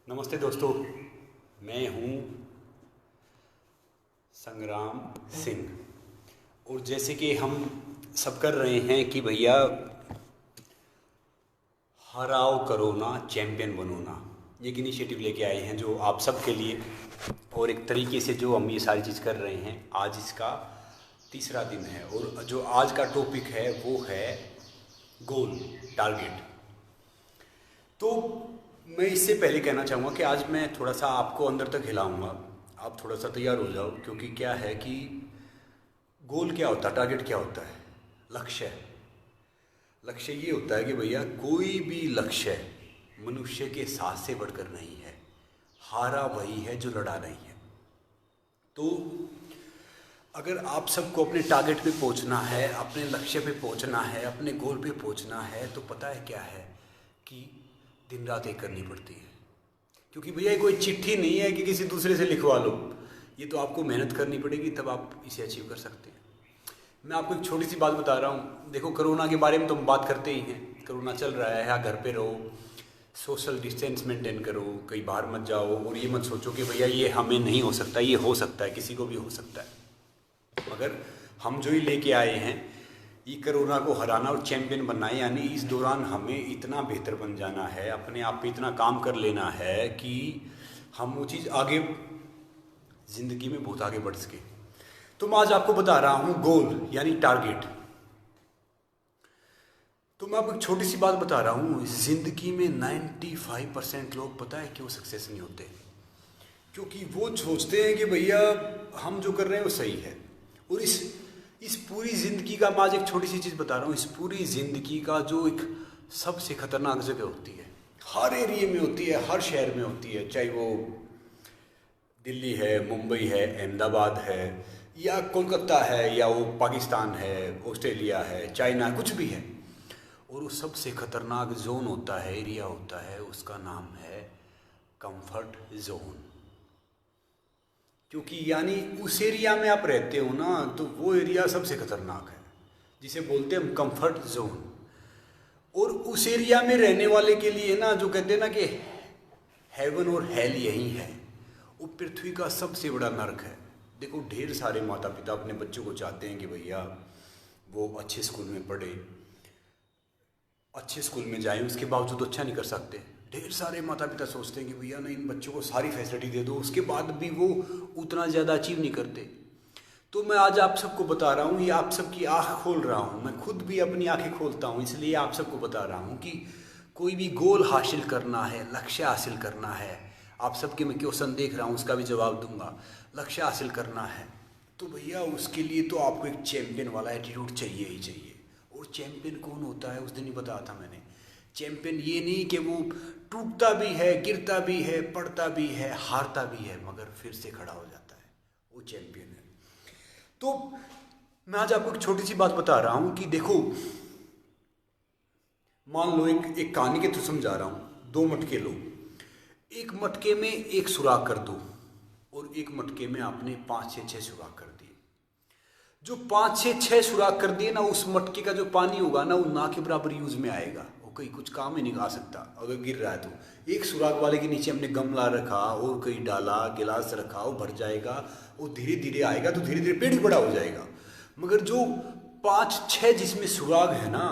नमस्ते दोस्तों, मैं हूँ संग्राम सिंह। और जैसे कि हम सब कर रहे हैं कि भैया हराओ करो ना, चैम्पियन बनो ना, एक इनिशिएटिव लेके आए हैं जो आप सब के लिए। और एक तरीके से जो हम ये सारी चीज़ कर रहे हैं, आज इसका तीसरा दिन है। और जो आज का टॉपिक है वो है गोल, टारगेट। तो मैं इससे पहले कहना चाहूँगा कि आज मैं थोड़ा सा आपको अंदर तक हिलाऊंगा। आप थोड़ा सा तैयार हो जाओ, क्योंकि क्या है कि गोल क्या होता है, टारगेट क्या होता है, लक्ष्य। लक्ष्य ये होता है कि भैया कोई भी लक्ष्य मनुष्य के साथ से बढ़कर नहीं है, हारा वही है जो लड़ा नहीं है। तो अगर आप सबको अपने टारगेट पे पहुंचना है, अपने लक्ष्य पे पहुंचना है, अपने गोल पे पहुंचना है, तो पता है क्या है कि दिन रात एक करनी पड़ती है। क्योंकि भैया ये कोई चिट्ठी नहीं है कि किसी दूसरे से लिखवा लो, ये तो आपको मेहनत करनी पड़ेगी, तब आप इसे अचीव कर सकते हैं। मैं आपको एक छोटी सी बात बता रहा हूँ। देखो, कोरोना के बारे में तो हम बात करते ही हैं। कोरोना चल रहा है, या घर पे रहो, सोशल डिस्टेंस मेंटेन करो, कहीं बाहर मत जाओ, और ये मत सोचो कि भैया ये हमें नहीं हो सकता, ये हो सकता है, किसी को भी हो सकता है। मगर हम जो ही लेके आए हैं, ये कोरोना को हराना और चैंपियन बनना है। यानी इस दौरान हमें इतना बेहतर बन जाना है, अपने आप पे इतना काम कर लेना है कि हम वो चीज़ आगे ज़िंदगी में बहुत आगे बढ़ सके। तो मैं आज आपको बता रहा हूँ गोल यानी टारगेट। तो मैं आपको एक छोटी सी बात बता रहा हूँ। ज़िंदगी में 95% लोग पता है क्यों सक्सेस नहीं होते? क्योंकि वो सोचते हैं कि भैया हम जो कर रहे हैं वो सही है। और इस पूरी ज़िंदगी का मैं आज एक छोटी सी चीज़ बता रहा हूँ। इस पूरी ज़िंदगी का जो एक सबसे खतरनाक जगह होती है, हर एरिया में होती है, हर शहर में होती है, चाहे वो दिल्ली है, मुंबई है, अहमदाबाद है, या कोलकाता है, या वो पाकिस्तान है, ऑस्ट्रेलिया है, चाइना, कुछ भी है। और वो सबसे खतरनाक जोन होता है, एरिया होता है, उसका नाम है कंफर्ट जोन। क्योंकि यानी उस एरिया में आप रहते हो ना, तो वो एरिया सबसे खतरनाक है, जिसे बोलते हैं हम कंफर्ट जोन। और उस एरिया में रहने वाले के लिए ना, जो कहते हैं ना कि हेवन और हेल यही है, वो पृथ्वी का सबसे बड़ा नरक है। देखो, ढेर सारे माता पिता अपने बच्चों को चाहते हैं कि भैया वो अच्छे स्कूल में पढ़े, अच्छे स्कूल में जाए, उसके बावजूद अच्छा नहीं कर सकते। ढेर सारे माता पिता सोचते हैं कि भैया नहीं, इन बच्चों को सारी फैसिलिटी दे दो, उसके बाद भी वो उतना ज़्यादा अचीव नहीं करते। तो मैं आज आप सबको बता रहा हूँ, ये आप सबकी आँख खोल रहा हूँ, मैं खुद भी अपनी आँखें खोलता हूँ, इसलिए आप सबको बता रहा हूँ कि कोई भी गोल हासिल करना है, लक्ष्य हासिल करना है। आप सबके मैं क्वेश्चन देख रहा हूँ, उसका भी जवाब दूंगा। लक्ष्य हासिल करना है तो भैया उसके लिए तो आपको एक चैंपियन वाला एटीट्यूड चाहिए ही चाहिए। और चैंपियन कौन होता है, उस दिन ही बताया था मैंने। चैंपियन ये नहीं कि वो टूटता भी है, गिरता भी है, पड़ता भी है, हारता भी है, मगर फिर से खड़ा हो जाता है, वो चैंपियन है। तो मैं आज आपको एक छोटी सी बात बता रहा हूं कि देखो, मान लो एक कहानी के थ्रू समझा रहा हूं। दो मटके लो, एक मटके में एक सुराख कर दो, और एक मटके में आपने 5 6 सुराख कर दिए। जो 5 6 सुराख कर दिए ना, उस मटके का जो पानी होगा ना, वो ना के बराबर यूज में आएगा, वो कहीं कुछ काम ही नहीं आ सकता अगर गिर रहा है तो। एक सुराख वाले के नीचे हमने गमला रखा और कहीं डाला, गिलास रखा, वो भर जाएगा, वो धीरे धीरे आएगा, तो धीरे धीरे पेड़ ही बड़ा हो जाएगा। मगर जो 5 6 जिसमें सुराख है ना,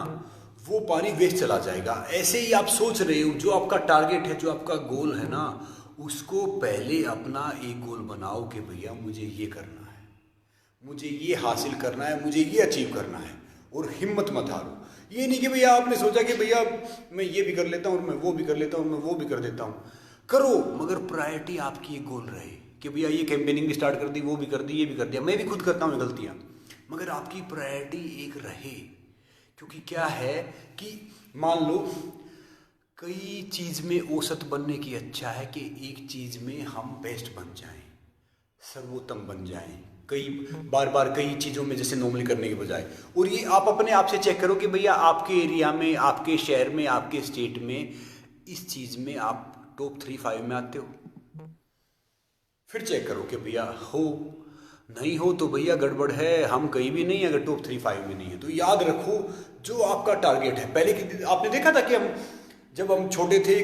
वो पानी वेस्ट चला जाएगा। ऐसे ही आप सोच रहे हो, जो आपका टारगेट है, जो आपका गोल है ना, उसको पहले अपना एक गोल बनाओ कि भैया मुझे ये करना है, मुझे ये हासिल करना है, मुझे ये अचीव करना है। और हिम्मत मत हारो। ये नहीं कि भैया आपने सोचा कि भैया मैं ये भी कर लेता हूँ और मैं वो भी कर लेता हूँ, मैं वो भी कर देता हूँ। करो, मगर प्रायोरिटी आपकी एक गोल रहे कि भैया ये कैंपेनिंग भी स्टार्ट कर दी, वो भी कर दी, ये भी कर दिया। मैं भी खुद करता हूँ गलतियाँ, मगर आपकी प्रायोरिटी एक रहे। क्योंकि क्या है कि मान लो कई चीज़ में औसत बनने की अच्छा है कि एक चीज़ में हम बेस्ट बन जाएं, सर्वोत्तम बन जाएं, कई बार बार कई चीज़ों में जैसे नॉर्मली करने के बजाय। और ये आप अपने आप से चेक करो कि भैया आपके एरिया में, आपके शहर में, आपके स्टेट में इस चीज़ में आप टॉप 3 5 में आते हो। फिर चेक करो कि भैया हो, नहीं हो तो भैया गड़बड़ है, हम कहीं भी नहीं, अगर टॉप 3 5 में नहीं है। तो याद रखो, जो आपका टारगेट है, पहले की आपने देखा था कि हम जब हम छोटे थे,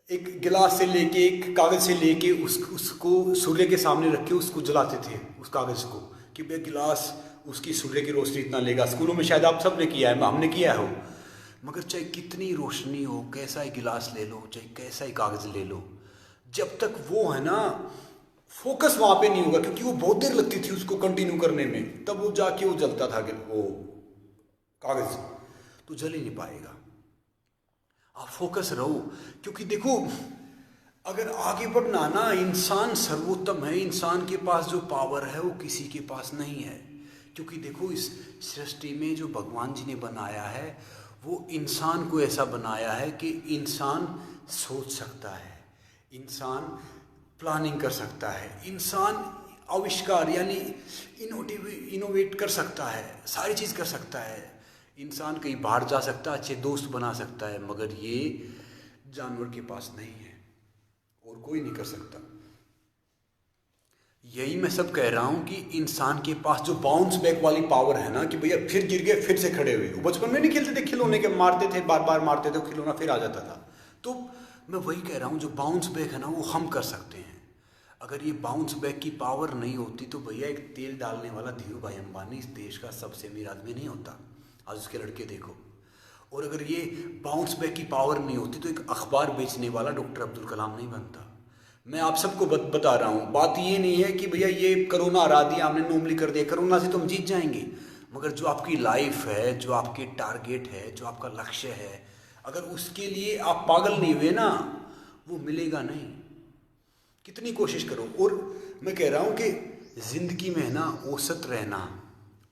एक गिलास से लेके, एक कागज से लेके उसको सूर्य के सामने रख के उसको जलाते थे, उस कागज को, कि भाई गिलास उसकी सूर्य की रोशनी इतना लेगा। स्कूलों में शायद आप सब ने किया है, हमने किया हो। मगर चाहे कितनी रोशनी हो, कैसा ही गिलास ले लो, चाहे कैसा ही कागज ले लो, जब तक वो है ना फोकस वहां पे नहीं होगा, क्योंकि वो बहुत देर लगती थी उसको कंटिन्यू करने में, तब वो जाके वो जलता था कि वो कागज, तो जल ही नहीं पाएगा। आप फोकस रहो, क्योंकि देखो अगर आगे बढ़ना ना, इंसान सर्वोत्तम है, इंसान के पास जो पावर है वो किसी के पास नहीं है। क्योंकि देखो इस सृष्टि में जो भगवान जी ने बनाया है, वो इंसान को ऐसा बनाया है कि इंसान सोच सकता है, इंसान प्लानिंग कर सकता है, इंसान आविष्कार यानी इनोवेट कर सकता है, सारी चीज़ कर सकता है। इंसान कहीं बाहर जा सकता है, अच्छे दोस्त बना सकता है, मगर ये जानवर के पास नहीं है और कोई नहीं कर सकता। यही मैं सब कह रहा हूँ कि इंसान के पास जो बाउंस बैक वाली पावर है ना, कि भैया फिर गिर गए फिर से खड़े हुए। वो बचपन में नहीं खेलते थे खिलौने के, मारते थे, बार बार मारते थे, खिलौना फिर आ जाता था। तो मैं वही कह रहा हूँ, जो बाउंस बैक है ना वो हम कर सकते हैं। अगर ये बाउंस बैक की पावर नहीं होती तो भैया एक तेल डालने वाला धीरू भाई अंबानी इस देश का सबसे अमीर आदमी नहीं होता। आज उसके लड़के देखो। और अगर ये बाउंस बैक की पावर नहीं होती तो एक अखबार बेचने वाला डॉक्टर अब्दुल कलाम नहीं बनता। मैं आप सबको बता रहा हूँ, बात ये नहीं है कि भैया ये कोरोना हरा दिया हमने, नॉर्मली कर दिया, कोरोना से तो हम जीत जाएंगे। मगर जो आपकी लाइफ है, जो आपके टारगेट है, जो आपका लक्ष्य है, अगर उसके लिए आप पागल नहीं हुए ना, वो मिलेगा नहीं, कितनी कोशिश करो। और मैं कह रहा हूँ कि ज़िंदगी में ना औसत रहना,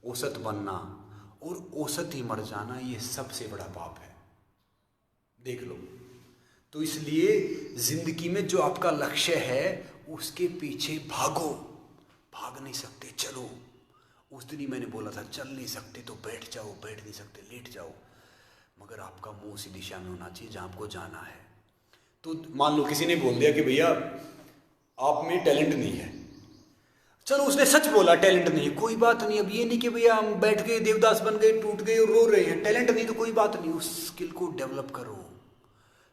औसत बनना और औसत ही मर जाना, ये सबसे बड़ा पाप है, देख लो। तो इसलिए ज़िंदगी में जो आपका लक्ष्य है उसके पीछे भागो, भाग नहीं सकते चलो। उस दिन ही मैंने बोला था, चल नहीं सकते तो बैठ जाओ, बैठ नहीं सकते लेट जाओ, मगर आपका मुंह उसी दिशा में होना चाहिए जहाँ आपको जाना है। तो मान लो किसी ने बोल दिया कि भैया आप में टैलेंट नहीं है, चलो उसने सच बोला टैलेंट नहीं है, कोई बात नहीं। अब ये नहीं कि भैया हम बैठ गए देवदास बन गए, टूट गए और रो रहे हैं, टैलेंट नहीं तो कोई बात नहीं, उस स्किल को डेवलप करो।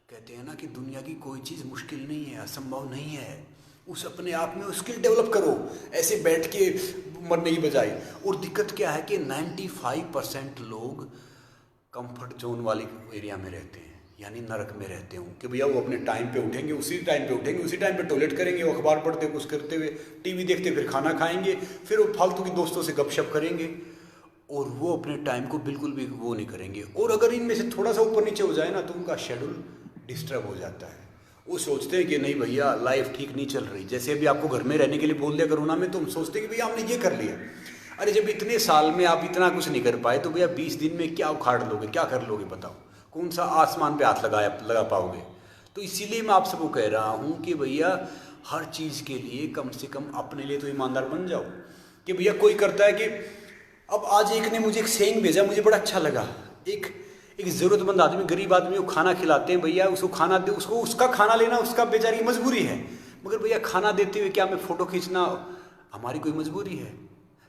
कहते हैं ना कि दुनिया की कोई चीज़ मुश्किल नहीं है, असंभव नहीं है, उस अपने आप में स्किल डेवलप करो, ऐसे बैठ के मरने की बजाय। और दिक्कत क्या है कि 95% लोग कंफर्ट जोन वाली एरिया में रहते हैं, यानी नरक में रहते हूँ, कि भैया वो अपने टाइम पे उठेंगे, उसी टाइम पे उठेंगे, उसी टाइम पे टॉयलेट करेंगे, वो अखबार पढ़ते कुछ करते हुए, टीवी देखते, फिर खाना खाएंगे, फिर वो फालतू की दोस्तों से गपशप करेंगे, और वो अपने टाइम को बिल्कुल भी वो नहीं करेंगे। और अगर इनमें से थोड़ा सा ऊपर नीचे हो जाए ना तो उनका शेड्यूल डिस्टर्ब हो जाता है। वो सोचते हैं कि नहीं भैया लाइफ ठीक नहीं चल रही। जैसे अभी आपको घर में रहने के लिए बोल दिया कोरोना में, तो हम सोचते हैं कि भैया हमने ये कर लिया। अरे जब इतने साल में आप इतना कुछ नहीं कर पाए तो भैया 20 दिन में क्या उखाड़ लोगे, क्या कर लोगे बताओ, कौन सा आसमान पे हाथ लगा पाओगे। तो इसीलिए मैं आप सबको कह रहा हूँ कि भैया हर चीज़ के लिए कम से कम अपने लिए तो ईमानदार बन जाओ। कि भैया कोई करता है कि अब आज एक ने मुझे एक सेइंग भेजा, मुझे बड़ा अच्छा लगा, एक ज़रूरतमंद आदमी, गरीब आदमी को खाना खिलाते हैं, भैया उसको खाना दे, उसको उसका खाना लेना उसका बेचारी की मजबूरी है, मगर भैया खाना देते हुए क्या हमें फ़ोटो खींचना हमारी कोई मजबूरी है?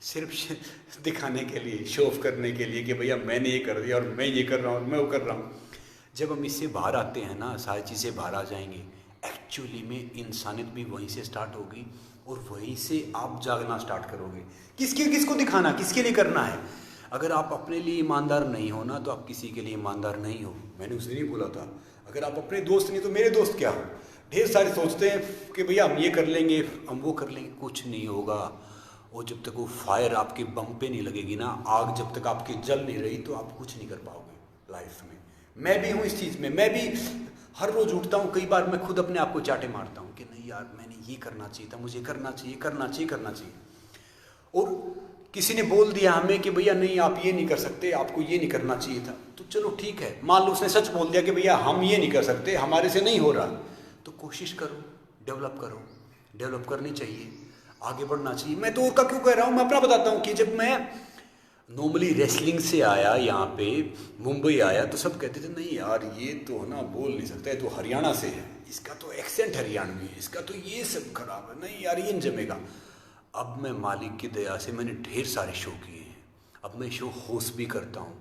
सिर्फ दिखाने के लिए, शो ऑफ करने के लिए कि भैया मैंने ये कर दिया और मैं ये कर रहा हूँ और मैं वो कर रहा हूँ। जब हम इससे बाहर आते हैं ना, सारी चीज़ें बाहर आ जाएंगे, एक्चुअली में इंसानियत भी वहीं से स्टार्ट होगी और वहीं से आप जागना स्टार्ट करोगे। किसको दिखाना, किसके लिए करना है? अगर आप अपने लिए ईमानदार नहीं हो ना तो आप किसी के लिए ईमानदार नहीं हो। मैंने उस दिन ही बोला था, अगर आप अपने दोस्त नहीं तो मेरे दोस्त क्या हो। ढेर सारे सोचते हैं कि भैया हम ये कर लेंगे, हम वो कर लेंगे, कुछ नहीं होगा। और जब तक वो फायर आपके बम पे नहीं लगेगी ना, आग जब तक आपकी जल नहीं रही तो आप कुछ नहीं कर पाओगे लाइफ में। मैं भी हूँ इस चीज़ में, मैं भी हर रोज़ उठता हूँ, कई बार मैं खुद अपने आप को चाटे मारता हूँ कि नहीं यार मैंने ये करना चाहिए था, मुझे करना चाहिए, करना चाहिए, करना चाहिए। और किसी ने बोल दिया हमें कि भैया नहीं आप ये नहीं कर सकते, आपको ये नहीं करना चाहिए था, तो चलो ठीक है, मान लो उसने सच बोल दिया कि भैया हम ये नहीं कर सकते, हमारे से नहीं हो रहा, तो कोशिश करो, डेवलप करो, डेवलप करनी चाहिए, आगे बढ़ना चाहिए। मैं तो और का क्यों कह रहा हूँ, मैं अपना बताता हूँ कि जब मैं नॉर्मली रेसलिंग से आया यहाँ पे मुंबई आया तो सब कहते थे नहीं यार ये तो है ना बोल नहीं सकता है, तो हरियाणा से है, इसका तो एक्सेंट हरियाणवी है, इसका तो ये सब खराब है, नहीं यार ये नहीं जमेगा। अब मैं मालिक की दया से मैंने ढेर सारे शो किए हैं, अब मैं शो होस्ट भी करता हूँ,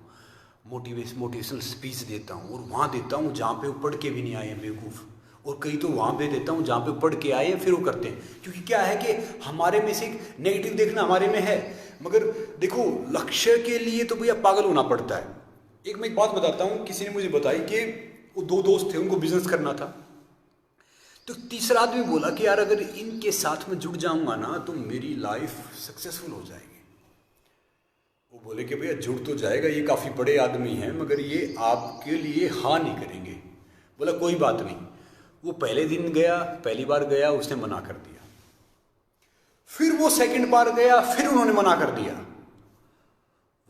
मोटिवेशनल स्पीच देता हूँ, और वहाँ देता हूँ जहाँ पे वो पढ़ के भी नहीं आए हैं बेवकूफ़, और कई तो वहाँ भेज देता हूँ जहाँ पे पढ़ के आए फिर वो करते हैं, क्योंकि क्या है कि हमारे में से नेगेटिव देखना हमारे में है, मगर देखो लक्ष्य के लिए तो भैया पागल होना पड़ता है। मैं एक बात बताता हूँ, किसी ने मुझे बताई कि वो 2 दोस्त थे, उनको बिजनेस करना था, तो तीसरा आदमी बोला कि यार अगर इनके साथ में जुड़ जाऊंगा ना तो मेरी लाइफ सक्सेसफुल हो जाएगी। वो बोले कि भैया जुड़ तो जाएगा, ये काफ़ी बड़े आदमी हैं मगर ये आपके लिए हाँ नहीं करेंगे। बोला कोई बात नहीं। वो पहले दिन गया, पहली बार गया, उसने मना कर दिया। फिर वो सेकंड बार गया, फिर उन्होंने मना कर दिया।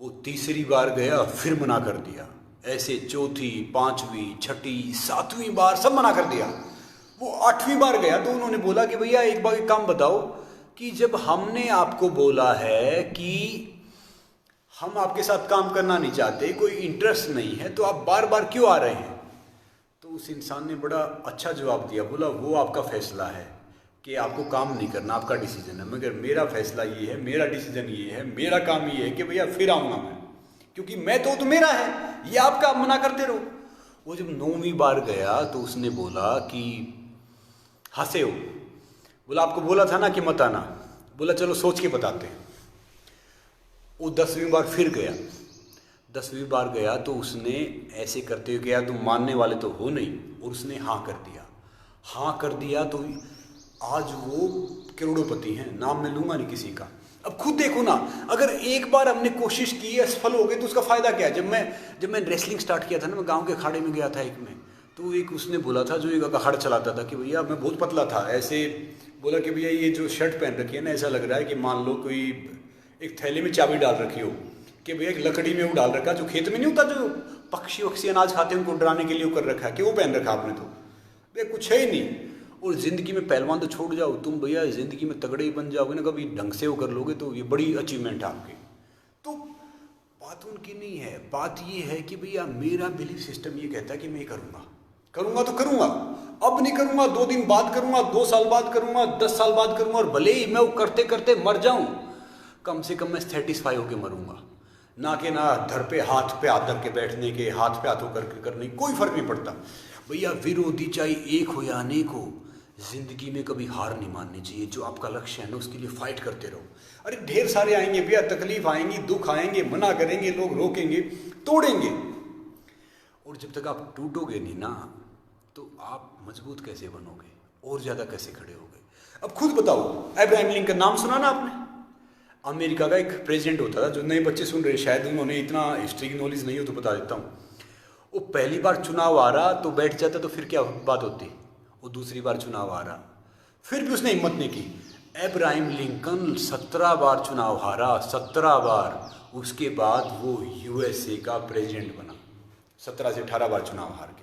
वो तीसरी बार गया, फिर मना कर दिया। ऐसे चौथी, पांचवी, छठी, सातवीं बार सब मना कर दिया। वो 8वीं बार गया तो उन्होंने बोला कि भैया एक बार एक काम बताओ कि जब हमने आपको बोला है कि हम आपके साथ काम करना नहीं चाहते, कोई इंटरेस्ट नहीं है, तो आप बार बार क्यों आ रहे हैं? तो उस इंसान ने बड़ा अच्छा जवाब दिया, बोला वो आपका फैसला है कि आपको काम नहीं करना, आपका डिसीजन है, मगर मेरा फैसला ये है, मेरा डिसीजन ये है, मेरा काम ये है कि भैया फिर आऊँगा मैं, क्योंकि मैं तो मेरा है, ये आपका, आप मना करते रहो। वो जब 9वीं बार गया तो उसने बोला कि हंसे हो, बोला आपको बोला था ना कि मत आना। बोला चलो सोच के बताते हैं। वो 10वीं बार फिर गया। 10वीं बार गया तो उसने ऐसे करते हुए गया, तुम मानने वाले तो हो नहीं, और उसने हाँ कर दिया। हाँ कर दिया तो आज वो करोड़पति हैं, नाम मैं लूँगा नहीं किसी का। अब खुद देखो ना, अगर एक बार हमने कोशिश की, असफल हो गए तो उसका फ़ायदा क्या है? जब मैं रेसलिंग स्टार्ट किया था ना, मैं गाँव के अखाड़े में गया था एक में, तो एक उसने बोला था जो एक अखाड़ा चलाता था कि भैया मैं बहुत पतला था, ऐसे बोला कि भैया ये जो शर्ट पहन रखी है ना, ऐसा लग रहा है कि मान लो कोई एक थैले में चाबी डाल रखी हो, कि भैया एक लकड़ी में वो डाल रखा, जो खेत में नहीं होता, जो पक्षी वक्षी अनाज खाते हैं उनको डराने के लिए वो कर रखा है, कि वो पहन रखा आपने, तो भैया कुछ है ही नहीं। और ज़िंदगी में पहलवान तो छोड़ जाओ, तुम भैया ज़िंदगी में तगड़े ही बन जाओगे ना, कभी ढंग से वो कर लोगे तो ये बड़ी अचीवमेंट है आपकी। तो बात उनकी नहीं है, बात ये है कि भैया मेरा बिलीफ सिस्टम ये कहता है कि मैं करूँगा तो करूँगा, अब नहीं करूँगा, 2 दिन बाद करूँगा, 2 साल बाद करूँगा, 10 साल बाद करूँगा, और भले ही मैं वो करते करते मर जाऊँ, कम से कम मैं सेटिस्फाई होकर मरूँगा, ना कि ना धर पे हाथ रख के बैठने के, हाथ पे हाथों करके करने, कोई फर्क नहीं पड़ता भैया। विरोधी चाहे एक हो या अनेक हो, जिंदगी में कभी हार नहीं माननी चाहिए। जो आपका लक्ष्य है ना उसके लिए फाइट करते रहो। अरे ढेर सारे आएंगे भैया, तकलीफ आएंगी, दुख आएंगे, मना करेंगे, लोग रोकेंगे, तोड़ेंगे, और जब तक आप टूटोगे नहीं ना तो आप मजबूत कैसे बनोगे, और ज़्यादा कैसे खड़े होगे? अब खुद बताओ, अब्राहम लिंकन का नाम सुना ना आपने? अमेरिका का एक प्रेसिडेंट होता था। जो नए बच्चे सुन रहे शायद उन्होंने इतना हिस्ट्री की नॉलेज नहीं हो तो बता देता हूँ। वो पहली बार चुनाव आ रहा तो बैठ जाता, तो फिर क्या बात होती? वो दूसरी बार चुनाव आ रहा, फिर भी उसने हिम्मत नहीं की। अब्राहम लिंकन 17 बार चुनाव हारा, 17 बार। उसके बाद वो यूएसए का प्रेसिडेंट बना, 17 से 18 बार चुनाव हार के।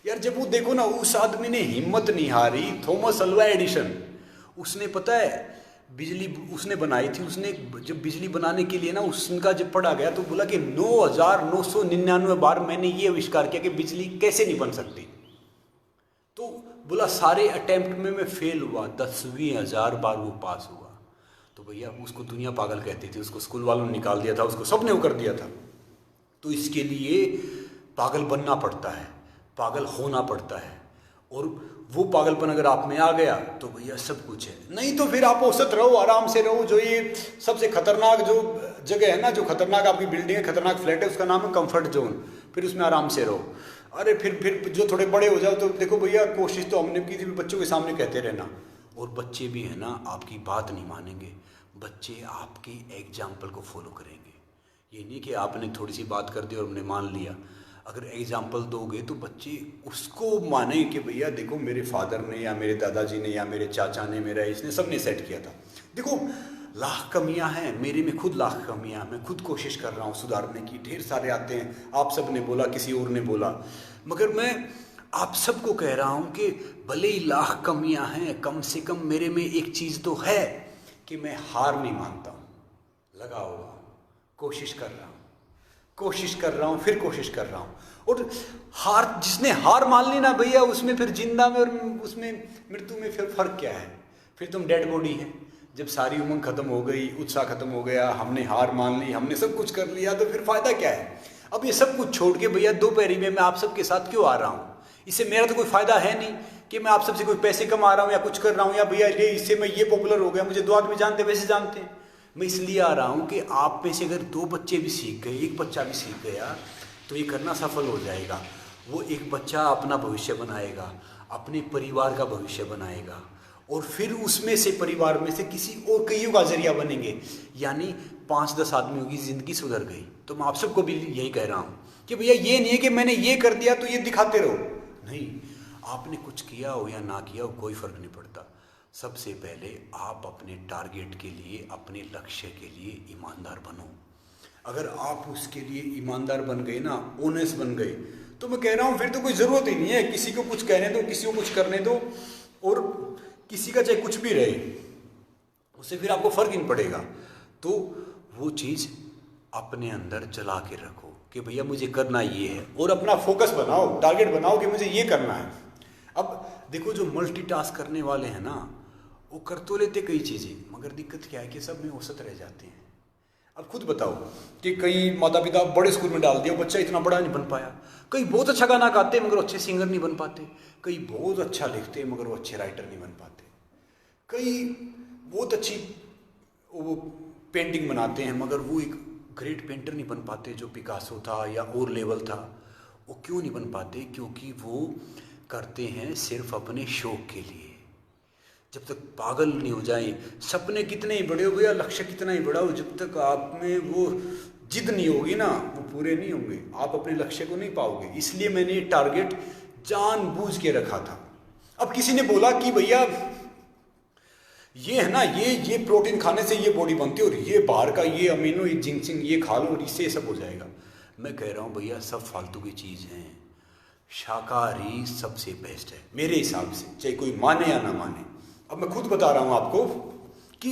यार जब वो देखो ना, उस आदमी ने हिम्मत नहीं हारी। थॉमस अल्वा एडिसन, उसने पता है बिजली उसने बनाई थी। उसने जब बिजली बनाने के लिए ना उसका जब पढ़ा गया तो बोला कि 9,999 बार मैंने ये आविष्कार किया कि बिजली कैसे नहीं बन सकती। तो बोला सारे अटेम्प्ट में मैं फेल हुआ, 10,000 बार वो पास हुआ। तो भैया उसको दुनिया पागल कहती थी, उसको स्कूल वालों ने निकाल दिया था, उसको सबने वो कर दिया था। तो इसके लिए पागल बनना पड़ता है, पागल होना पड़ता है, और वो पागलपन अगर आप में आ गया तो भैया सब कुछ है। नहीं तो फिर आप औसत रहो, आराम से रहो। जो ये सबसे खतरनाक जो जगह है ना, जो खतरनाक आपकी बिल्डिंग है, खतरनाक फ्लैट है, उसका नाम है कंफर्ट जोन। फिर उसमें आराम से रहो। अरे फिर जो थोड़े बड़े हो जाओ तो देखो भैया, कोशिश तो हमने की थी, बच्चों के सामने कहते रहना। और बच्चे भी है ना आपकी बात नहीं मानेंगे, बच्चे आपके एग्जाम्पल को फॉलो करेंगे। ये नहीं कि आपने थोड़ी सी बात कर दी और हमने मान लिया। अगर एग्जाम्पल दोगे तो बच्चे उसको माने कि भैया देखो मेरे फादर ने या मेरे दादाजी ने या मेरे चाचा ने, मेरा इसने, सब ने सेट किया था। देखो लाख कमियां हैं, मेरे में खुद लाख कमियां, मैं खुद कोशिश कर रहा हूँ सुधारने की। ढेर सारे आते हैं, आप सब ने बोला, किसी और ने बोला, मगर मैं आप सबको कह रहा हूँ कि भले ही लाख कमियां हैं, कम से कम मेरे में एक चीज़ तो है कि मैं हार नहीं मानता हूँ। लगा होगा, कोशिश कर रहा हूँ, फिर कोशिश कर रहा हूँ। और हार, जिसने हार मान ली ना भैया, उसमें फिर जिंदा में और उसमें मृत्यु में फिर फर्क क्या है? फिर तुम डेड बॉडी है। जब सारी उमंग खत्म हो गई, उत्साह खत्म हो गया, हमने हार मान ली, हमने सब कुछ कर लिया, तो फिर फायदा क्या है? अब ये सब कुछ छोड़ के भैया दोपहरी में मैं आप सबके साथ क्यों आ रहा हूँ? इससे मेरा तो कोई फायदा है नहीं। कि मैं आप सबसे कोई पैसे कमा रहा हूँ या कुछ कर रहा हूँ, या भैया ये इससे मैं ये पॉपुलर हो गया, मुझे 2 आदमी जानते वैसे जानते हैं। मैं इसलिए आ रहा हूँ कि आप में से अगर 2 बच्चे भी सीख गए, 1 बच्चा भी सीख गया तो ये करना सफल हो जाएगा। वो एक बच्चा अपना भविष्य बनाएगा, अपने परिवार का भविष्य बनाएगा, और फिर उसमें से परिवार में से किसी और कईयों का जरिया बनेंगे, यानी 5-10 आदमियों की ज़िंदगी सुधर गई। तो मैं आप सबको भी यही कह रहा हूँ कि भैया ये नहीं है कि मैंने ये कर दिया तो ये दिखाते रहो, नहीं, आपने कुछ किया हो या ना किया हो कोई फ़र्क नहीं पड़ता। सबसे पहले आप अपने टारगेट के लिए, अपने लक्ष्य के लिए ईमानदार बनो। अगर आप उसके लिए ईमानदार बन गए ना, ऑनेस्ट बन गए, तो मैं कह रहा हूँ फिर तो कोई ज़रूरत ही नहीं है किसी को कुछ कहने दो, किसी को कुछ करने दो, और किसी का चाहे कुछ भी रहे, उससे फिर आपको फ़र्क ही नहीं पड़ेगा। तो वो चीज़ अपने अंदर जला के रखो कि भैया मुझे करना ये है, और अपना फोकस बनाओ, टारगेट बनाओ कि मुझे ये करना है। अब देखो जो मल्टीटास्क करने वाले हैं ना, वो कर तो लेते कई चीज़ें, मगर दिक्कत क्या है कि सब में औसत रह जाते हैं। अब खुद बताओ कि कई माता पिता बड़े स्कूल में डाल दिया, बच्चा इतना बड़ा नहीं बन पाया। कई बहुत अच्छा गाना गाते मगर वो अच्छे सिंगर नहीं बन पाते। कई बहुत अच्छा लिखते मगर वो अच्छे राइटर नहीं बन पाते। कई बहुत अच्छी वो पेंटिंग बनाते हैं मगर वो एक ग्रेट पेंटर नहीं बन पाते जो पिकासो था या और लेवल था। वो क्यों नहीं बन पाते? क्योंकि वो करते हैं सिर्फ अपने शौक के लिए। जब तक पागल नहीं हो जाए, सपने कितने ही बड़े हो गए या लक्ष्य कितना ही बड़ा हो, जब तक आप में वो जिद नहीं होगी ना, वो पूरे नहीं होंगे, आप अपने लक्ष्य को नहीं पाओगे। इसलिए मैंने ये टारगेट जानबूझ के रखा था। अब किसी ने बोला कि भैया ये है ना, ये प्रोटीन खाने से ये बॉडी बनती है, और ये बाहर का ये अमीनो, ये जिंक्सिंग ये खा लो और इससे सब हो जाएगा। मैं कह रहा हूँ भैया सब फालतू की चीज़ हैं। शाकाहारी सबसे बेस्ट है मेरे हिसाब से, चाहे कोई माने या ना माने। अब मैं खुद बता रहा हूँ आपको कि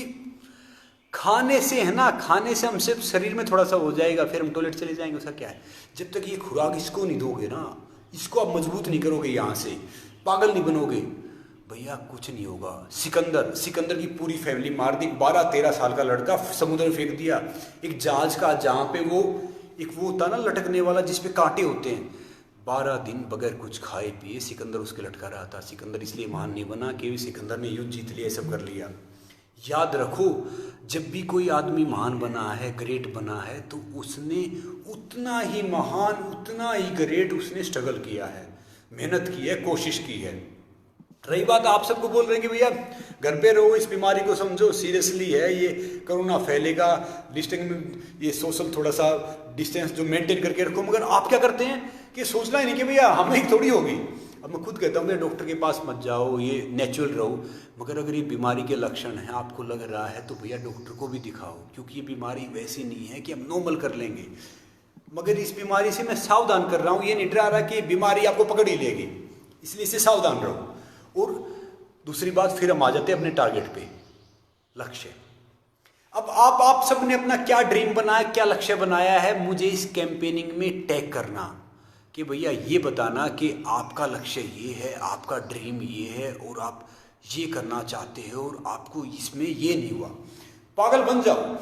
खाने से है ना, खाने से हम सिर्फ शरीर में थोड़ा सा हो जाएगा, फिर हम टॉयलेट चले जाएंगे, उसका क्या है। जब तक ये खुराक इसको नहीं दोगे ना, इसको आप मजबूत नहीं करोगे, यहाँ से पागल नहीं बनोगे, भैया कुछ नहीं होगा। सिकंदर की पूरी फैमिली मार दी। 12-13 साल का लड़का समुद्र में फेंक दिया, एक जहाज का, जहाँ पे वो एक वो होता ना लटकने वाला जिसपे कांटे होते हैं। 12 दिन बगैर कुछ खाए पिए सिकंदर उसके लटका रहा था। सिकंदर इसलिए महान नहीं बना कि सिकंदर ने युद्ध जीत लिया, सब कर लिया। याद रखो, जब भी कोई आदमी महान बना है, ग्रेट बना है, तो उसने उतना ही महान, उतना ही ग्रेट उसने स्ट्रगल किया है, मेहनत की है, कोशिश की है। रही बात आप सबको बोल रहे हैं कि भैया घर पे रहो, इस बीमारी को समझो सीरियसली है, ये कोरोना फैलेगा, डिस्टेंस में ये सोशल थोड़ा सा डिस्टेंस जो मेंटेन करके रखो। मगर आप क्या करते हैं कि सोचना ही नहीं कि भैया हमें थोड़ी होगी। अब मैं खुद कहता हूँ भैया डॉक्टर के पास मत जाओ, ये नेचुरल रहो। मगर अगर ये बीमारी के लक्षण हैं, आपको लग रहा है, तो भैया डॉक्टर को भी दिखाओ, क्योंकि ये बीमारी वैसी नहीं है कि हम नॉर्मल कर लेंगे। मगर इस बीमारी से मैं सावधान कर रहा हूँ, ये नहीं डरा रहा कि बीमारी आपको पकड़ ही लेगी, इसलिए इससे सावधान रहो। और दूसरी बात, फिर हम आ जाते हैं अपने टारगेट पे, लक्ष्य। अब आप सब ने अपना क्या ड्रीम बनाया, क्या लक्ष्य बनाया है, मुझे इस कैंपेनिंग में टैग करना कि भैया ये बताना कि आपका लक्ष्य ये है, आपका ड्रीम ये है, और आप ये करना चाहते हो, और आपको इसमें ये नहीं हुआ। पागल बन जाओ।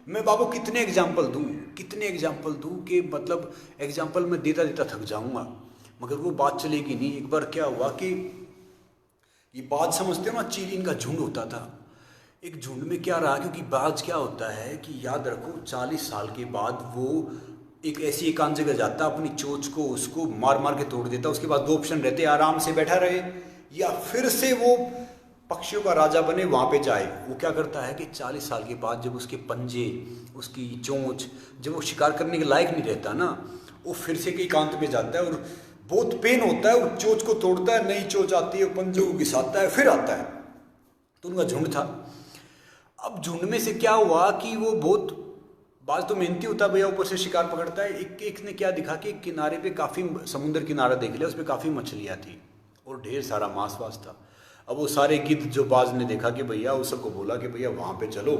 मैं बाबू कितने एग्जाम्पल दूं कि मतलब एग्जाम्पल मैं देता देता थक जाऊंगा, मगर वो बात चलेगी नहीं। एक बार क्या हुआ कि ये बाज समझते हो ना, चील का झुंड होता था। एक झुंड में क्या रहा, क्योंकि बाज क्या होता है कि याद रखो 40 साल के बाद वो एक ऐसी एकांत जगह जाता, अपनी चोंच को उसको मार मार के तोड़ देता। उसके बाद 2 ऑप्शन रहते, आराम से बैठा रहे या फिर से वो पक्षियों का राजा बने, वहाँ पे जाए। वो क्या करता है कि 40 साल के बाद जब उसके पंजे, उसकी चोंच, जब वो शिकार करने के लायक नहीं रहता ना, वो फिर से एकांत में जाता है और बहुत पेन होता है, वो चोंच को तोड़ता है, नई चोंच आती है, पंजों को घिसाता है, फिर आता है। तो उनका झुंड था। अब झुंड में से क्या हुआ कि वो बहुत बाज तो मेहनती होता है भैया, ऊपर से शिकार पकड़ता है। एक ने क्या दिखा कि किनारे पे काफ़ी, समुद्र किनारा देख लिया, उस पर काफ़ी मछलियाँ थी और ढेर सारा मांस वास था। अब वो सारे गिद्ध जो बाज ने देखा कि भैया, उस सबको बोला कि भैया वहाँ पे चलो,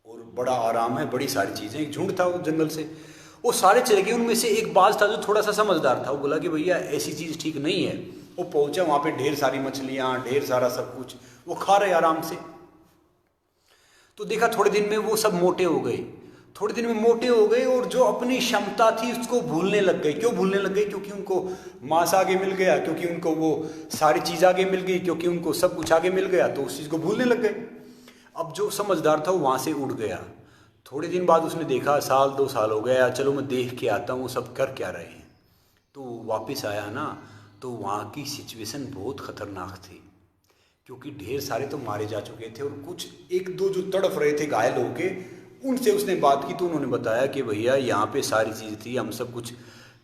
और बड़ा आराम है, बड़ी सारी चीज़ें। एक झुंड था वो जंगल से, वो सारे चले गए। उनमें से एक बाज था जो थोड़ा सा समझदार था, वो बोला कि भैया ऐसी चीज़ ठीक नहीं है। वो पहुंचा वहाँ पे, ढेर सारी मछलियाँ, ढेर सारा सब कुछ, वो खा रहे आराम से। तो देखा थोड़े दिन में वो सब मोटे हो गए। थोड़े दिन में मोटे हो गए और जो अपनी क्षमता थी उसको भूलने लग गए। क्यों भूलने लग गए? क्योंकि उनको मांस आगे मिल गया, क्योंकि उनको वो सारी चीज़ आगे मिल गई, क्योंकि उनको सब कुछ आगे मिल गया, तो उस चीज़ को भूलने लग गए। अब जो समझदार था वो वहाँ से उड़ गया। थोड़े दिन बाद उसने देखा, साल 2 साल हो गया, चलो मैं देख के आता हूँ वो सब कर क्या रहे हैं। तो वापस आया ना, तो वहाँ की सिचुएशन बहुत ख़तरनाक थी, क्योंकि ढेर सारे तो मारे जा चुके थे और कुछ 1-2 जो तड़फ रहे थे घायल होके, उनसे उसने बात की तो उन्होंने बताया कि भैया यहाँ पे सारी चीज़ थी, हम सब कुछ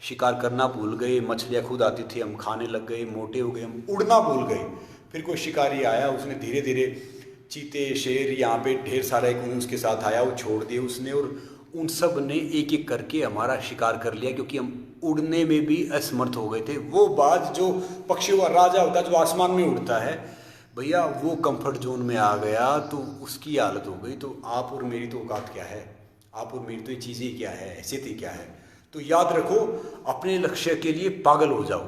शिकार करना भूल गए, मछलियाँ खुद आती थी, हम खाने लग गए, मोटे हो गए, हम उड़ना भूल गए। फिर कोई शिकारी आया, उसने धीरे धीरे चीते, शेर, यहाँ पे ढेर सारा एक उसके साथ आया, वो छोड़ दिए उसने, और उन सब ने एक एक करके हमारा शिकार कर लिया, क्योंकि हम उड़ने में भी असमर्थ हो गए थे। वो बाज जो पक्षियों का राजा होता है, जो आसमान में उड़ता है भैया, वो कंफर्ट जोन में आ गया तो उसकी हालत हो गई। तो आप और मेरी तो औकात क्या है, आप और मेरी तो ये चीज़ें क्या है, हैसियत ही क्या है। तो याद रखो, अपने लक्ष्य के लिए पागल हो जाओ।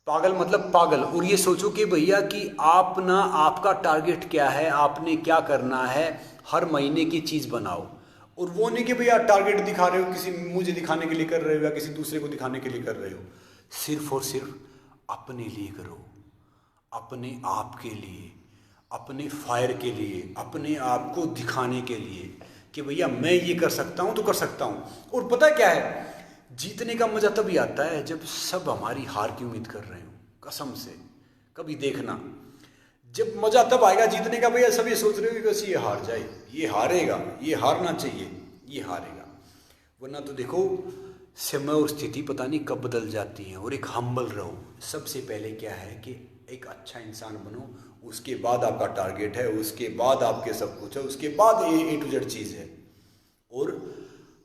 पागल मतलब पागल, और ये सोचो कि भैया कि आप ना, आपका टारगेट क्या है, आपने क्या करना है, हर महीने की चीज़ बनाओ। और वो नहीं कि भैया टारगेट दिखा रहे हो, किसी मुझे दिखाने के लिए कर रहे हो या किसी दूसरे को दिखाने के लिए कर रहे हो। सिर्फ और सिर्फ अपने लिए करो, अपने आप के लिए, अपने फायर के लिए, अपने आप को दिखाने के लिए कि भैया मैं ये कर सकता हूँ तो कर सकता हूँ। और पता क्या है, जीतने का मज़ा तभी आता है जब सब हमारी हार की उम्मीद कर रहे हो। कसम से कभी देखना, जब मज़ा तब आएगा जीतने का। भैया सब ये सोच रहे हो कि बस ये हार जाए, ये हारेगा, ये हारना चाहिए, ये हारेगा। वरना तो देखो, समय और स्थिति पता नहीं कब बदल जाती हैं। और एक हम्बल रहो। सबसे पहले क्या है कि एक अच्छा इंसान बनो, उसके बाद आपका टारगेट है, उसके बाद आपके सब कुछ है, उसके बाद A to Z चीज़ है। और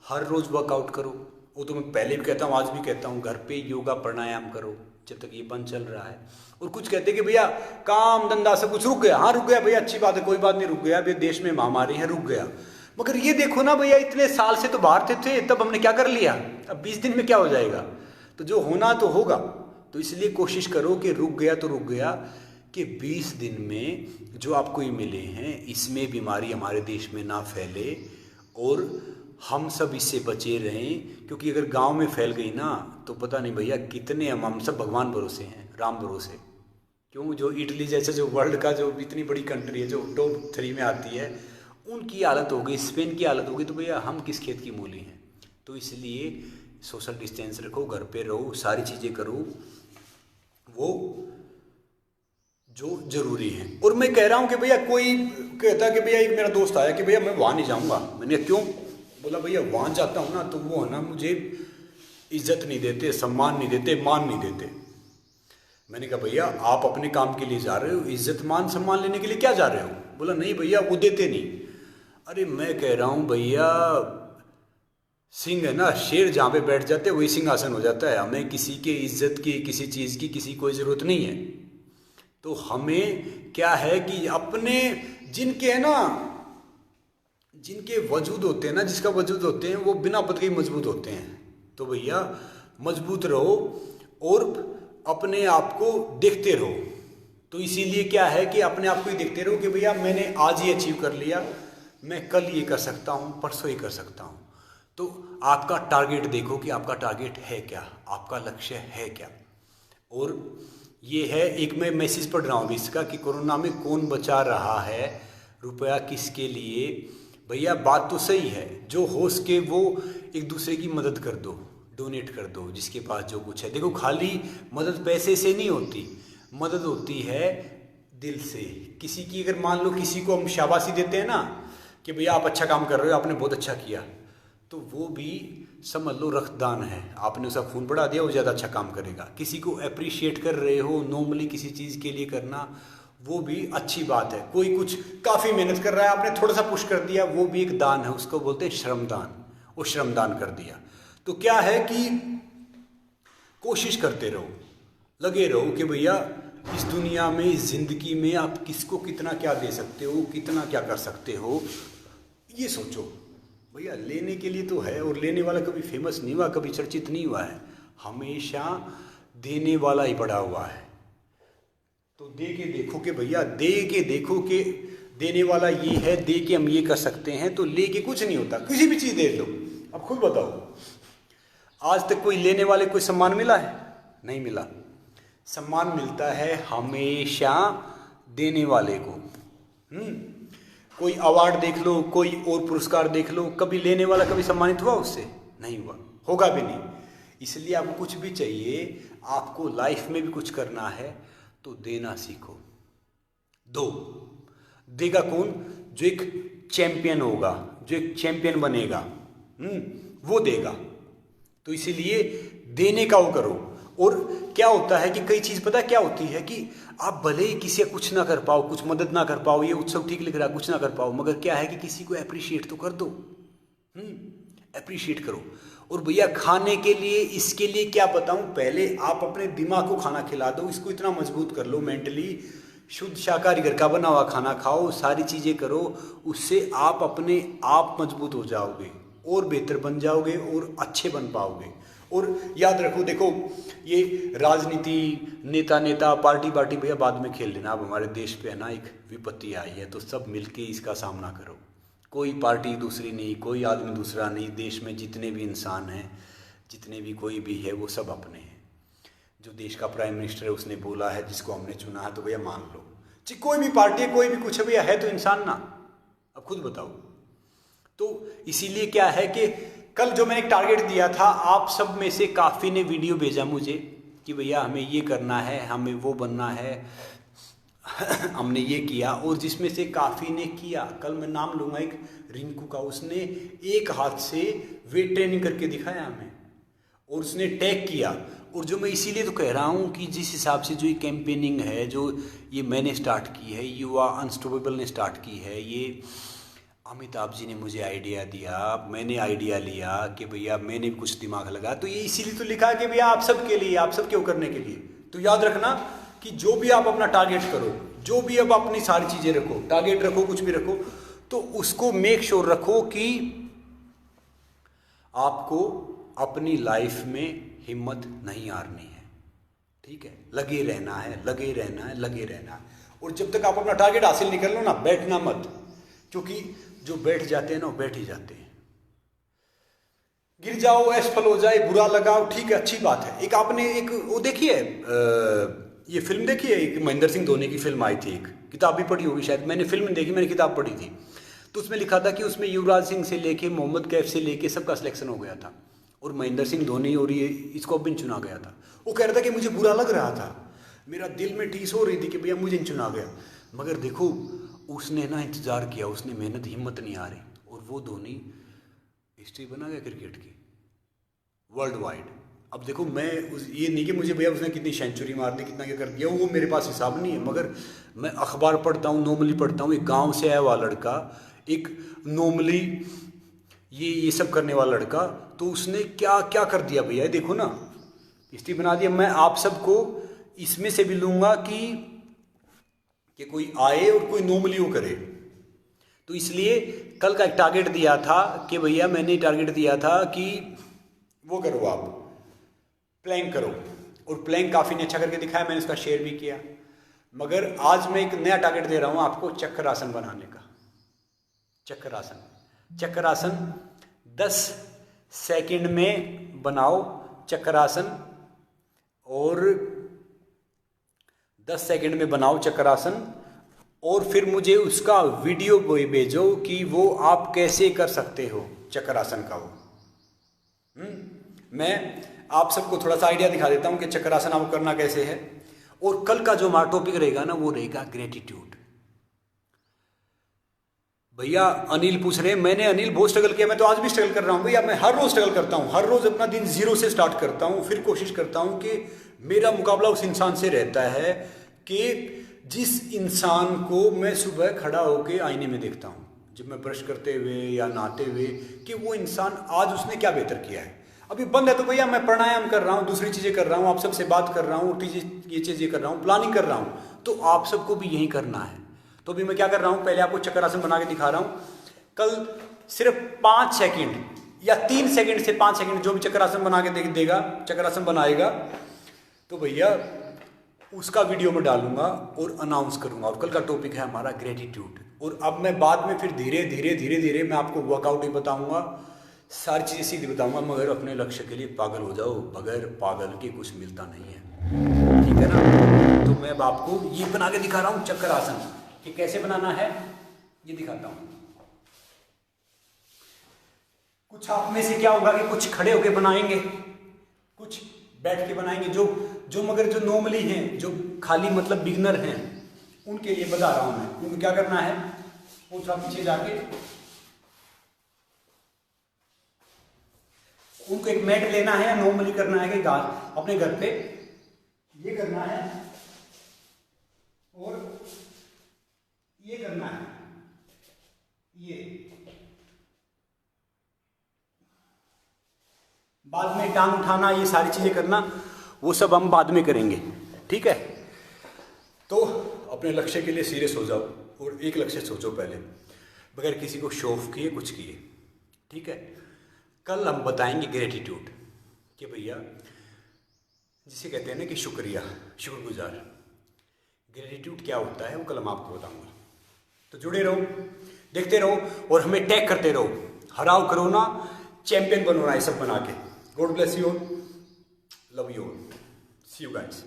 हर रोज़ वर्कआउट करो। वो तो मैं पहले भी कहता हूँ, आज भी कहता हूँ, घर पे योगा प्राणायाम करो जब तक ये बंद चल रहा है। और कुछ कहते हैं कि भैया काम धंधा सब कुछ रुक गया। हाँ रुक गया भैया, अच्छी बात है, कोई बात नहीं, रुक गया। अभी देश में महामारी है, रुक गया। मगर ये देखो ना भैया, इतने साल से तो बाहर थे, तब हमने क्या कर लिया, अब 20 दिन में क्या हो जाएगा। तो जो होना तो होगा। तो इसलिए कोशिश करो कि रुक गया तो रुक गया, कि 20 दिन में जो आपको ये मिले हैं, इसमें बीमारी हमारे देश में ना फैले और हम सब इससे बचे रहें। क्योंकि अगर गांव में फैल गई ना, तो पता नहीं भैया कितने हम सब भगवान भरोसे हैं, राम भरोसे। क्यों, जो इटली जैसे जो वर्ल्ड का जो इतनी बड़ी कंट्री है, जो टॉप 3 में आती है, उनकी हालत हो गई, स्पेन की हालत हो गई, तो भैया हम किस खेत की मूली हैं। तो इसलिए सोशल डिस्टेंस रखो, घर पे रहो, सारी चीज़ें करो वो जो ज़रूरी है। और मैं कह रहा हूँ कि भैया, कोई कहता है कि भैया, एक मेरा दोस्त आया कि भैया मैं वहाँ नहीं जाऊँगा। मैंने क्यों? बोला भैया वहाँ जाता हूँ ना तो वो है ना, मुझे इज्जत नहीं देते, सम्मान नहीं देते, मान नहीं देते। मैंने कहा भैया आप अपने काम के लिए जा रहे हो, इज्जत मान सम्मान लेने के लिए क्या जा रहे हो? बोला नहीं भैया वो देते नहीं। अरे मैं कह रहा हूँ भैया, सिंह है ना, शेर जहाँ पे बैठ जाते हैं वही सिंहासन हो जाता है। हमें किसी के इज्जत की, किसी चीज़ की, किसी कोई ज़रूरत नहीं है। तो हमें क्या है कि अपने जिनके है ना, जिनके वजूद होते हैं ना, जिसका वजूद होते हैं, वो बिना पद के मजबूत होते हैं। तो भैया मजबूत रहो और अपने आप को देखते रहो। तो इसीलिए क्या है कि अपने आप को ही देखते रहो कि भैया मैंने आज ये अचीव कर लिया, मैं कल ये कर सकता हूँ, परसों ये कर सकता हूँ। तो आपका टारगेट देखो कि आपका टारगेट है क्या, आपका लक्ष्य है क्या। और ये है, एक मैं मैसेज पढ़ रहा हूँ इसका कि कोरोना में कौन बचा रहा है रुपया किसके लिए। भैया बात तो सही है, जो हो सके वो एक दूसरे की मदद कर दो, डोनेट कर दो जिसके पास जो कुछ है। देखो खाली मदद पैसे से नहीं होती, मदद होती है दिल से। किसी की अगर मान लो किसी को हम शाबाशी देते हैं ना कि भैया आप अच्छा काम कर रहे हो, आपने बहुत अच्छा किया, तो वो भी समझ लो रक्तदान है। आपने उसका खून बढ़ा दिया, वो ज़्यादा अच्छा काम करेगा। किसी को अप्रिशिएट कर रहे हो नॉर्मली किसी चीज़ के लिए करना, वो भी अच्छी बात है। कोई कुछ काफ़ी मेहनत कर रहा है, आपने थोड़ा सा पुश कर दिया, वो भी एक दान है, उसको बोलते हैं श्रमदान। वो श्रमदान कर दिया। तो क्या है कि कोशिश करते रहो, लगे रहो कि भैया इस दुनिया में, इस ज़िंदगी में आप किसको कितना क्या दे सकते हो, कितना क्या कर सकते हो, ये सोचो। भैया लेने के लिए तो है, और लेने वाला कभी फेमस नहीं हुआ, कभी चर्चित नहीं हुआ है, हमेशा देने वाला ही पड़ा हुआ है। तो दे के देखो कि भैया, दे के देखो कि देने वाला ये है, दे के हम ये कर सकते हैं, तो लेके कुछ नहीं होता। किसी भी चीज़ दे लो, अब खुद बताओ, आज तक कोई लेने वाले कोई सम्मान मिला है? नहीं मिला। सम्मान मिलता है हमेशा देने वाले को। कोई अवार्ड देख लो, कोई और पुरस्कार देख लो, कभी लेने वाला कभी सम्मानित हुआ उससे? नहीं हुआ, होगा भी नहीं। इसलिए आपको कुछ भी चाहिए, आपको लाइफ में भी कुछ करना है तो देना सीखो। दो, देगा कौन? जो एक चैंपियन होगा, जो एक चैंपियन बनेगा, वो देगा। तो इसीलिए देने का वो करो। और क्या होता है कि कई चीज़ पता क्या होती है कि आप भले ही किसी का कुछ ना कर पाओ, कुछ मदद ना कर पाओ, ये उत्सव ठीक लिख रहा है, कुछ ना कर पाओ, मगर क्या है कि किसी को अप्रिशिएट तो कर दो। अप्रिशिएट करो। और भैया खाने के लिए, इसके लिए क्या बताऊं, पहले आप अपने दिमाग को खाना खिला दो, इसको इतना मजबूत कर लो मेंटली। शुद्ध शाकाहारी घर का बना हुआ खाना खाओ, सारी चीज़ें करो, उससे आप अपने आप मजबूत हो जाओगे और बेहतर बन जाओगे और अच्छे बन पाओगे। और याद रखो, देखो ये राजनीति, नेता पार्टी भैया बाद में खेल लेना। अब हमारे देश पे है ना एक विपत्ति आई है, तो सब मिलके इसका सामना करो। कोई पार्टी दूसरी नहीं, कोई आदमी दूसरा नहीं। देश में जितने भी इंसान हैं, जितने भी कोई भी है, वो सब अपने हैं। जो देश का प्राइम मिनिस्टर है उसने बोला है, जिसको हमने चुना है, तो भैया मान लो। जी कोई भी पार्टी है, कोई भी कुछ है, भैया है तो इंसान ना। अब खुद बताओ। तो इसीलिए क्या है कि कल जो मैंने एक टारगेट दिया था, आप सब में से काफ़ी ने वीडियो भेजा मुझे कि भैया हमें ये करना है, हमें वो बनना है, हमने ये किया। और जिसमें से काफ़ी ने किया, कल मैं नाम लूँगा एक रिंकू का, उसने एक हाथ से वेट ट्रेनिंग करके दिखाया हमें, और उसने टैग किया। और जो मैं इसीलिए तो कह रहा हूँ कि जिस हिसाब से जो ये कैंपेनिंग है, जो ये मैंने स्टार्ट की है, युवा अनस्टॉपेबल ने स्टार्ट की है, ये अमिताभ जी ने मुझे आइडिया दिया, मैंने आइडिया लिया कि भैया मैंने कुछ दिमाग लगा, तो ये इसीलिए तो लिखा कि भैया आप सब के लिए, आप सब क्यों करने के लिए। तो याद रखना कि जो भी आप अपना टारगेट करो, जो भी अब अपनी सारी चीज़ें रखो, टारगेट रखो, कुछ भी रखो, तो उसको मेक श्योर रखो कि आपको अपनी लाइफ में हिम्मत नहीं हारनी है। ठीक है, लगे रहना है, लगे रहना है, लगे रहना है। और जब तक आप अपना टारगेट हासिल नहीं कर लो ना, बैठना मत, क्योंकि जो बैठ जाते हैं ना वो बैठ ही जाते हैं। गिर जाओ, असफल हो जाए, बुरा लगाओ, ठीक है, अच्छी बात है। एक आपने एक वो देखी है, ये फिल्म देखी है, एक महेंद्र सिंह धोनी की फिल्म आई थी, एक किताब भी पढ़ी होगी शायद। मैंने फिल्म देखी, मैंने किताब पढ़ी थी। तो उसमें लिखा था कि उसमें युवराज सिंह से लेके मोहम्मद कैफ से लेके सबका सिलेक्शन हो गया था, और महेंद्र सिंह धोनी और ये इसको भी चुना गया था। वो कह रहा था कि मुझे बुरा लग रहा था, मेरा दिल में ठीस हो रही थी कि भैया मुझे चुना गया, मगर देखो उसने ना इंतज़ार किया, उसने मेहनत, हिम्मत नहीं हारी, और वो धोनी हिस्ट्री बना गया क्रिकेट की वर्ल्ड वाइड। अब देखो मैं ये नहीं कि मुझे भैया उसने कितनी सेंचुरी मार दी, कितना क्या कर दिया, वो मेरे पास हिसाब नहीं है, मगर मैं अखबार पढ़ता हूँ, नॉर्मली पढ़ता हूँ। एक गांव से आया हुआ लड़का, एक नॉर्मली ये सब करने वाला लड़का, तो उसने क्या क्या कर दिया भैया, देखो ना, हिस्ट्री बना दिया। मैं आप सबको इसमें से भी लूँगा कि कोई आए और कोई नॉर्मली वो करे। तो इसलिए कल का एक टारगेट दिया था कि भैया, मैंने टारगेट दिया था कि वो करो, आप प्लैंक करो, और प्लैंक काफ़ी ने अच्छा करके दिखाया, मैंने उसका शेयर भी किया। मगर आज मैं एक नया टारगेट दे रहा हूँ आपको, चक्कर आसन बनाने का। चक्कर आसन, चक्कर आसन 10 सेकंड में बनाओ चक्कर आसन, और 10 सेकंड में बनाओ चक्कर आसन, और फिर मुझे उसका वीडियो भेजो कि वो आप कैसे कर सकते हो चक्कर आसन का। वो मैं आप सबको थोड़ा सा आइडिया दिखा देता हूं कि चक्कर आसन आपको करना कैसे है। और कल का जो हमारा टॉपिक रहेगा ना, वो रहेगा ग्रेटिट्यूड। भैया अनिल पूछ रहे हैं, मैंने अनिल बहुत स्ट्रगल किया, मैं तो आज भी स्ट्रगल कर रहा हूँ भैया, मैं हर रोज स्ट्रगल करता हूँ, हर रोज अपना दिन 0 से स्टार्ट करता हूँ, फिर कोशिश करता हूँ कि मेरा मुकाबला उस इंसान से रहता है कि जिस इंसान को मैं सुबह खड़ा होकर आईने में देखता हूँ, जब मैं ब्रश करते हुए या नहाते हुए, कि वो इंसान आज उसने क्या बेहतर किया है। अभी बंद है तो भैया मैं प्राणायाम कर रहा हूँ, दूसरी चीज़ें कर रहा हूँ, आप सबसे बात कर रहा हूँ, ये चीज़ें कर रहा हूँ, प्लानिंग कर रहा हूँ, तो आप सबको भी यही करना है। तो अभी मैं क्या कर रहा हूँ, पहले आपको चक्कर आसन बना के दिखा रहा हूँ। कल सिर्फ 5 सेकंड या 3 सेकंड से 5 सेकंड जो भी चक्कर आसन बना के देगा, चक्कर आसन बनाएगा, तो भैया उसका वीडियो में डालूंगा और अनाउंस करूंगा। और कल का टॉपिक है हमारा ग्रेटिट्यूड। और अब मैं बाद में फिर धीरे धीरे मैं आपको वर्कआउट ही बताऊंगा, सारी चीज़ें सीधी बताऊंगा, मगर अपने लक्ष्य के लिए पागल हो जाओ, बगैर पागल के कुछ मिलता नहीं है, ठीक है ना। तो मैं अब आपको ये बना के दिखा रहा हूँ चक्कर आसन, कि कैसे बनाना है ये दिखाता हूँ। कुछ आप में से क्या होगा कि कुछ खड़े होके बनाएंगे, कुछ बैठ के बनाएंगे, जो मगर जो नॉर्मली हैं, जो खाली मतलब बिगनर हैं, उनके लिए बता रहा हूं मैं। उनको क्या करना है, वो थोड़ा पीछे जाके उनको एक मैट लेना है, नॉर्मली करना है कि घास अपने घर पे ये करना है और ये करना है, ये बाद में टांग उठाना, ये सारी चीजें करना, वो सब हम बाद में करेंगे, ठीक है। तो अपने लक्ष्य के लिए सीरियस हो जाओ और एक लक्ष्य सोचो पहले, बगैर किसी को शो ऑफ किए कुछ किए, ठीक है। कल हम बताएंगे ग्रेटिट्यूड, कि भैया जिसे कहते हैं ना कि शुक्रिया, शुक्रगुजार, ग्रेटिट्यूड क्या होता है वो कल हम आपको बताऊंगा। तो जुड़े रहो, देखते रहो और हमें टैग करते रहो, हराओ करो ना, चैंपियन बनो ना, ये सब बना के। God bless you all, love you all, see you guys.